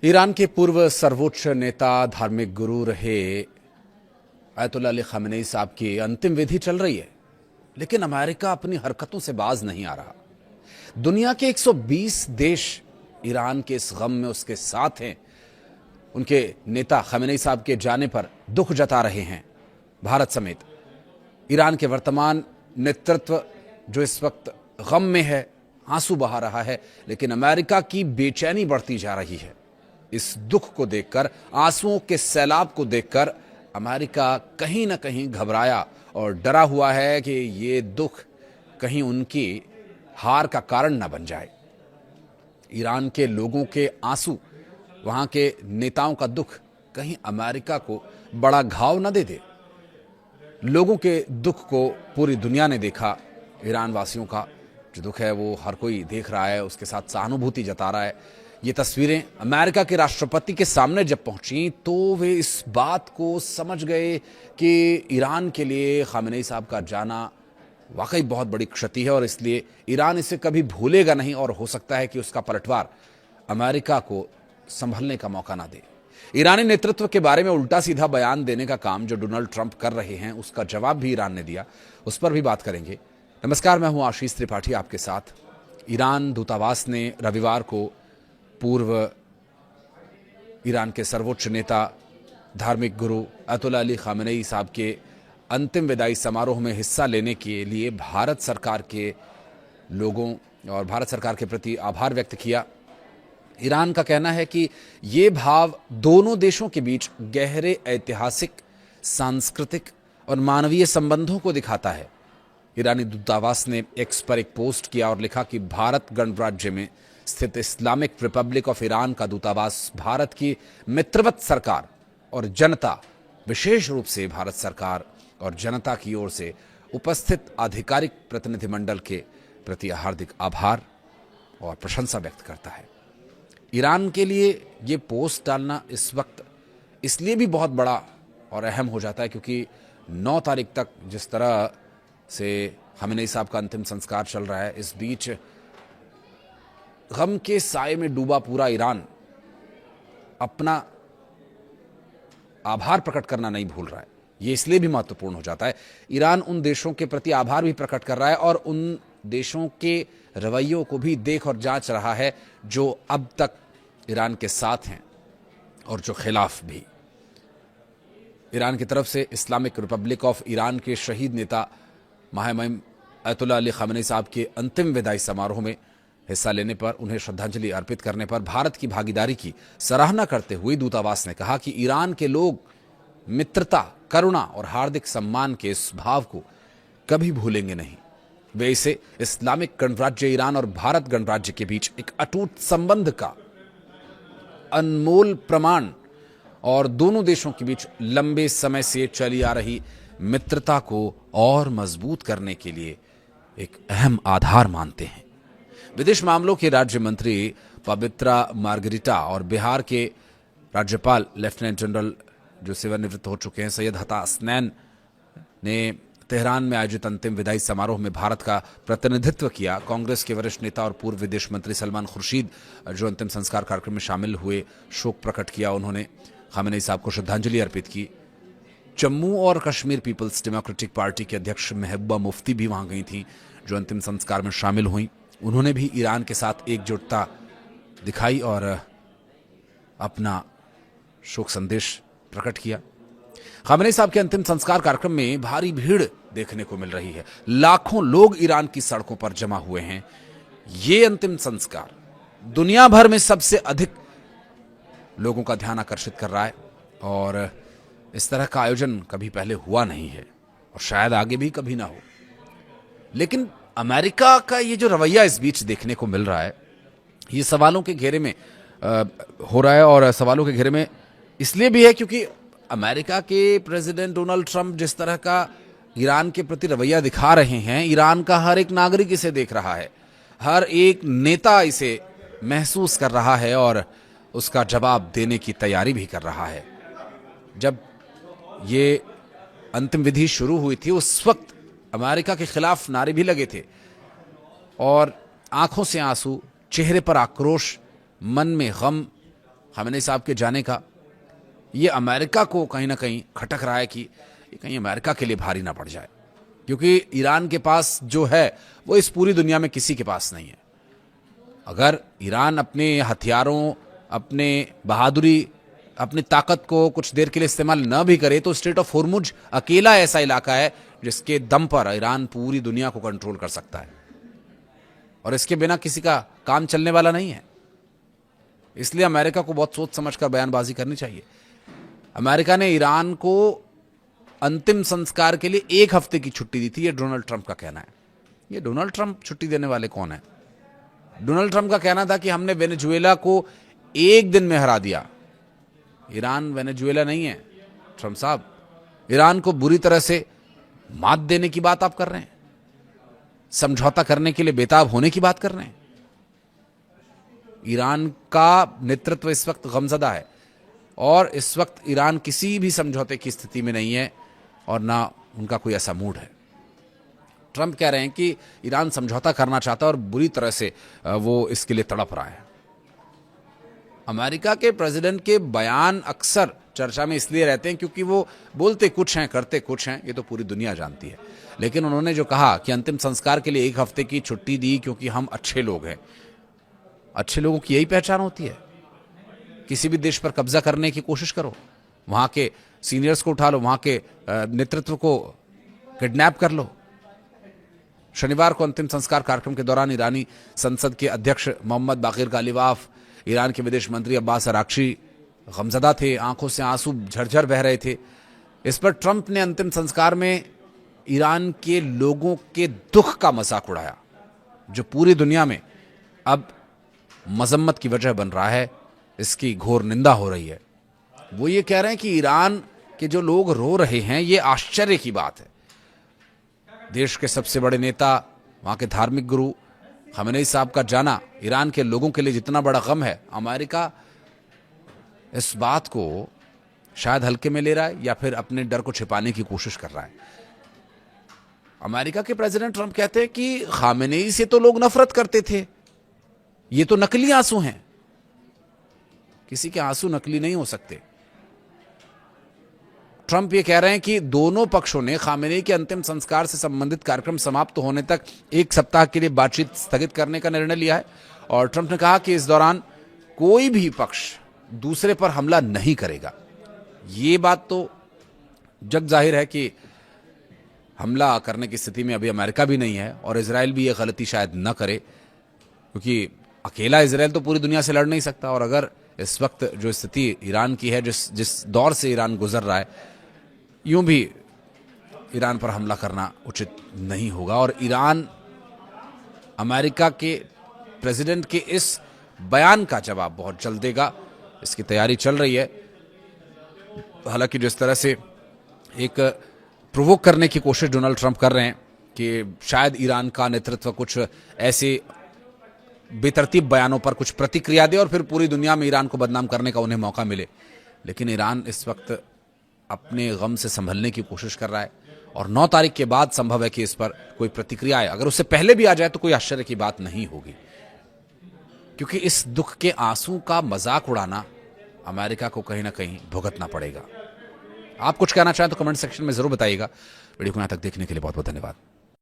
Iran के पूर्व सर्वोच्च नेता धार्मिक गुरु रहे अयतुल्लाह अली खामेनी साहब की अंतिम विधि चल रही है, लेकिन अमेरिका अपनी हरकतों से बाज नहीं आ रहा। दुनिया के 120 देश ईरान के इस गम में उसके साथ हैं। उनके नेता खामेनी साहब के जाने पर दुख जता रहे हैं। भारत समेत ईरान के वर्तमान नेतृत्व जो इस वक्त गम में है, आंसू बहा रहा है, लेकिन अमेरिका की बेचैनी बढ़ती जा रही है। इस दुख को देखकर, आंसुओं के सैलाब को देखकर अमेरिका कहीं ना कहीं घबराया और डरा हुआ है कि ये दुख कहीं उनकी हार का कारण न बन जाए। ईरान के लोगों के आंसू, वहां के नेताओं का दुख कहीं अमेरिका को बड़ा घाव न दे दे। लोगों के दुख को पूरी दुनिया ने देखा। ईरान वासियों का जो दुख है वो हर कोई देख रहा है, उसके साथ सहानुभूति जता रहा है। ये तस्वीरें अमेरिका के राष्ट्रपति के सामने जब पहुंची तो वे इस बात को समझ गए कि ईरान के लिए खामेनी साहब का जाना वाकई बहुत बड़ी क्षति है और इसलिए ईरान इसे कभी भूलेगा नहीं और हो सकता है कि उसका पलटवार अमेरिका को संभलने का मौका ना दे। ईरानी नेतृत्व के बारे में उल्टा सीधा बयान देने का काम जो डोनाल्ड ट्रंप कर रहे हैं, उसका जवाब भी ईरान ने दिया, उस पर भी बात करेंगे। नमस्कार, मैं हूं आशीष त्रिपाठी आपके साथ। ईरान दूतावास ने रविवार को पूर्व ईरान के सर्वोच्च नेता धार्मिक गुरु अयतुल्लाह अली खामेनी साहब के अंतिम विदाई समारोह में हिस्सा लेने के लिए भारत सरकार के लोगों और भारत सरकार के प्रति आभार व्यक्त किया। ईरान का कहना है कि ये भाव दोनों देशों के बीच गहरे ऐतिहासिक, सांस्कृतिक और मानवीय संबंधों को दिखाता है। ईरानी दूतावास ने एक्स पर एक पोस्ट किया और लिखा कि भारत गणराज्य में स्थित इस्लामिक रिपब्लिक ऑफ ईरान का दूतावास भारत की मित्रवत सरकार और जनता, विशेष रूप से भारत सरकार और जनता की ओर से उपस्थित आधिकारिक प्रतिनिधिमंडल के प्रति हार्दिक आभार और प्रशंसा व्यक्त करता है। ईरान के लिए ये पोस्ट डालना इस वक्त इसलिए भी बहुत बड़ा और अहम हो जाता है क्योंकि 9 तारीख तक जिस तरह से खामेनी साहब का अंतिम संस्कार चल रहा है, इस बीच गम के साए में डूबा पूरा ईरान अपना आभार प्रकट करना नहीं भूल रहा है। ये इसलिए भी महत्वपूर्ण हो जाता है। ईरान उन देशों के प्रति आभार भी प्रकट कर रहा है और उन देशों के रवैयों को भी देख और जांच रहा है जो अब तक ईरान के साथ हैं और जो खिलाफ भी। ईरान की तरफ से इस्लामिक रिपब्लिक ऑफ ईरान के शहीद नेता महामहिम अयतुल्लाह अली खामेनी साहब के अंतिम विदाई समारोह में हिस्सा लेने पर, उन्हें श्रद्धांजलि अर्पित करने पर भारत की भागीदारी की सराहना करते हुए दूतावास ने कहा कि ईरान के लोग मित्रता, करुणा और हार्दिक सम्मान के इस भाव को कभी भूलेंगे नहीं। वे इसे इस्लामिक गणराज्य ईरान और भारत गणराज्य के बीच एक अटूट संबंध का अनमोल प्रमाण और दोनों देशों के बीच लंबे समय से चली आ रही मित्रता को और मजबूत करने के लिए एक अहम आधार मानते हैं। विदेश मामलों के राज्य मंत्री पवित्रा मार्गरिटा और बिहार के राज्यपाल लेफ्टिनेंट जनरल जो सेवानिवृत्त हो चुके हैं सैयद अता हसनैन ने तेहरान में आयोजित अंतिम विदाई समारोह में भारत का प्रतिनिधित्व किया। कांग्रेस के वरिष्ठ नेता और पूर्व विदेश मंत्री सलमान खुर्शीद जो अंतिम संस्कार कार्यक्रम में शामिल हुए, शोक प्रकट किया। उन्होंने खामेनी साहब को श्रद्धांजलि अर्पित की। जम्मू और कश्मीर पीपल्स डेमोक्रेटिक पार्टी के अध्यक्ष महबूबा मुफ्ती भी वहां गई थी जो अंतिम संस्कार में शामिल हुई। उन्होंने भी ईरान के साथ एकजुटता दिखाई और अपना शोक संदेश प्रकट किया। खामेनी साहब के अंतिम संस्कार कार्यक्रम में भारी भीड़ देखने को मिल रही है। लाखों लोग ईरान की सड़कों पर जमा हुए हैं। ये अंतिम संस्कार दुनिया भर में सबसे अधिक लोगों का ध्यान आकर्षित कर रहा है और इस तरह का आयोजन कभी पहले हुआ नहीं है और शायद आगे भी कभी ना हो। लेकिन अमेरिका का ये जो रवैया इस बीच देखने को मिल रहा है, ये सवालों के घेरे में हो रहा है और सवालों के घेरे में इसलिए भी है क्योंकि अमेरिका के प्रेसिडेंट डोनाल्ड ट्रंप जिस तरह का ईरान के प्रति रवैया दिखा रहे हैं, ईरान का हर एक नागरिक इसे देख रहा है, हर एक नेता इसे महसूस कर रहा है और उसका जवाब देने की तैयारी भी कर रहा है। जब ये अंतिम विधि शुरू हुई थी उस वक्त अमेरिका के खिलाफ नारे भी लगे थे और आंखों से आंसू, चेहरे पर आक्रोश, मन में गम खामेनी साहब के जाने का, ये अमेरिका को कहीं ना कहीं खटक रहा है कि ये कहीं अमेरिका के लिए भारी ना पड़ जाए, क्योंकि ईरान के पास जो है वो इस पूरी दुनिया में किसी के पास नहीं है। अगर ईरान अपने हथियारों, अपने बहादुरी, अपनी ताकत को कुछ देर के लिए इस्तेमाल न भी करे तो स्ट्रेट ऑफ होर्मुज अकेला ऐसा इलाका है जिसके दम पर ईरान पूरी दुनिया को कंट्रोल कर सकता है, और इसके बिना किसी का काम चलने वाला नहीं है। इसलिए अमेरिका को बहुत सोच समझकर बयानबाजी करनी चाहिए। अमेरिका ने ईरान को अंतिम संस्कार के लिए 1 हफ्ते की छुट्टी दी थी, ये डोनाल्ड ट्रंप का कहना है। ये डोनाल्ड ट्रंप छुट्टी देने वाले कौन है? डोनाल्ड ट्रंप का कहना था कि हमने वेनेजुएला को 1 दिन में हरा दिया। ईरान वेनेजुएला नहीं है ट्रंप साहब। ईरान को बुरी तरह से मात देने की बात आप कर रहे हैं, समझौता करने के लिए बेताब होने की बात कर रहे हैं। ईरान का नेतृत्व इस वक्त गमज़दा है और इस वक्त ईरान किसी भी समझौते की स्थिति में नहीं है और ना उनका कोई ऐसा मूड है। ट्रंप कह रहे हैं कि ईरान समझौता करना चाहता है और बुरी तरह से वो इसके लिए तड़प रहा है। अमेरिका के प्रेसिडेंट के बयान अक्सर चर्चा में इसलिए रहते हैं क्योंकि वो बोलते कुछ हैं करते कुछ हैं, ये तो पूरी दुनिया जानती है। लेकिन उन्होंने जो कहा कि अंतिम संस्कार के लिए 1 हफ्ते की छुट्टी दी क्योंकि हम अच्छे लोग हैं। अच्छे लोगों की यही पहचान होती है। किसी भी देश पर कब्जा करने की कोशिश करो, वहां के सीनियर्स को उठा लो, वहां के नेतृत्व को किडनैप कर लो। शनिवार को अंतिम संस्कार कार्यक्रम के दौरान ईरानी संसद के अध्यक्ष मोहम्मद बाकिर गालिबाफ, ईरान के विदेश मंत्री अब्बास अराक्ची गमज़दा थे, आंखों से आंसू झरझर बह रहे थे। इस पर ट्रंप ने अंतिम संस्कार में ईरान के लोगों के दुख का मजाक उड़ाया, जो पूरी दुनिया में अब मजम्मत की वजह बन रहा है। इसकी घोर निंदा हो रही है। वो ये कह रहे हैं कि ईरान के जो लोग रो रहे हैं ये आश्चर्य की बात है। देश के सबसे बड़े नेता, वहां के धार्मिक गुरु खामेनी साहब का जाना ईरान के लोगों के लिए जितना बड़ा गम है, अमेरिका इस बात को शायद हल्के में ले रहा है या फिर अपने डर को छिपाने की कोशिश कर रहा है। अमेरिका के प्रेसिडेंट ट्रंप कहते हैं कि खामेनी से तो लोग नफरत करते थे, ये तो नकली आंसू हैं। किसी के आंसू नकली नहीं हो सकते। ट्रंप ये कह रहे हैं कि दोनों पक्षों ने खामेनी के अंतिम संस्कार से संबंधित कार्यक्रम समाप्त होने तक 1 सप्ताह के लिए बातचीत स्थगित करने का निर्णय लिया है। और ट्रंप ने कहा कि इस दौरान कोई भी पक्ष दूसरे पर हमला नहीं करेगा। ये बात तो जग जाहिर है कि हमला करने की स्थिति में अभी अमेरिका भी नहीं है और इजराइल भी ये गलती शायद न करे, क्योंकि अकेला इजराइल तो पूरी दुनिया से लड़ नहीं सकता। और अगर इस वक्त जो स्थिति ईरान की है, जिस दौर से ईरान गुजर रहा है, यूं भी ईरान पर हमला करना उचित नहीं होगा। और ईरान अमेरिका के प्रेसिडेंट के इस बयान का जवाब बहुत जल्द देगा, इसकी तैयारी चल रही है। हालांकि जिस तरह से एक प्रोवोक करने की कोशिश डोनाल्ड ट्रंप कर रहे हैं कि शायद ईरान का नेतृत्व कुछ ऐसे बेतरतीब बयानों पर कुछ प्रतिक्रिया दे और फिर पूरी दुनिया में ईरान को बदनाम करने का उन्हें मौका मिले, लेकिन ईरान इस वक्त अपने गम से संभलने की कोशिश कर रहा है और 9 तारीख के बाद संभव है कि इस पर कोई प्रतिक्रिया आए। अगर उससे पहले भी आ जाए तो कोई आश्चर्य की बात नहीं होगी, क्योंकि इस दुख के आंसू का मजाक उड़ाना अमेरिका को कहीं ना कहीं भुगतना पड़ेगा। आप कुछ कहना चाहें तो कमेंट सेक्शन में जरूर बताइएगा। वीडियो को यहां तक देखने के लिए बहुत बहुत धन्यवाद।